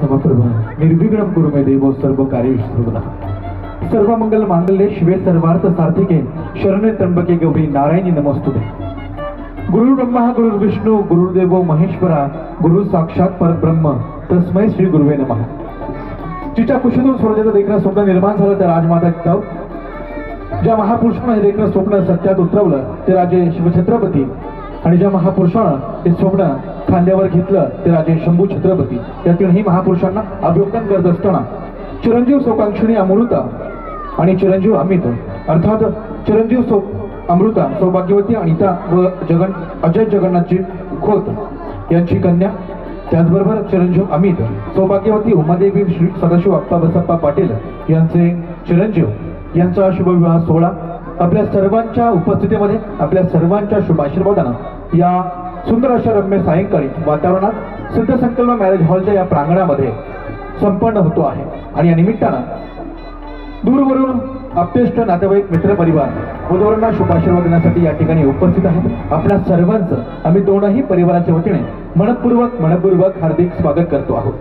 समप्रभ निर्विघ्नं कुरु मे देव सर्व कार्येषु सर्वदा। सर्व मंगल मांगल्ये शिवे सर्वार्थ सार्थिके शरणे त्र्यंबके गौरी नारायणी नमोस्तुते। गुरु ब्रह्मा गुरु विष्णु गुरुदेवो महेश्वरा गुरु साक्षात परब्रह्म तस्मै श्री गुरुवे नमः। जिच्या कुशीतून स्वर्गाचं देखणं स्वप्न निर्माण झालं त्या राजमाता जिजाऊ, ज्या महापुरुषानं हे देखणं स्वप्न सत्यात उतरवलं ते राजे शिवछत्रपती, आणि ज्या महापुरुषानं ते स्वप्न खांद्यावर घेतलं ते राजे शंभू छत्रपती। या तीनही महापुरुषांना अभिवादन करत असताना चिरंजीव शोकांक्षिणी अमृता आणि चिरंजीव अमित अर्थात चिरंजीव अमृता सौभाग्यवती अनिता व अजय जगन्नाथजी खोत यांची कन्या, त्याचबरोबर चिरंजीव अमित सौभाग्यवती उमादेवी श्री सदाशिव अप्पा बसप्पा पाटील यांचे चिरंजीव यांचा शुभविवाह सोहळा आपल्या सर्वांच्या उपस्थितीमध्ये आपल्या सर्वांच्या शुभ आशीर्वादानं या सुंदर अशा रम्य सायंकाळी वातावरणात सिद्ध संकल्प मॅरेज हॉलच्या या प्रांगणामध्ये संपन्न होतो आहे। आणि या निमित्तानं दूरवरून आप्तेष्ट नातेवाईक मित्रपरिवार वधूवरांना शुभ आशीर्वाद देण्यासाठी या ठिकाणी उपस्थित आहेत। आपल्या सर्वांचं आम्ही दोनही परिवाराच्या वतीने मनपूर्वक हार्दिक स्वागत करतो आहोत।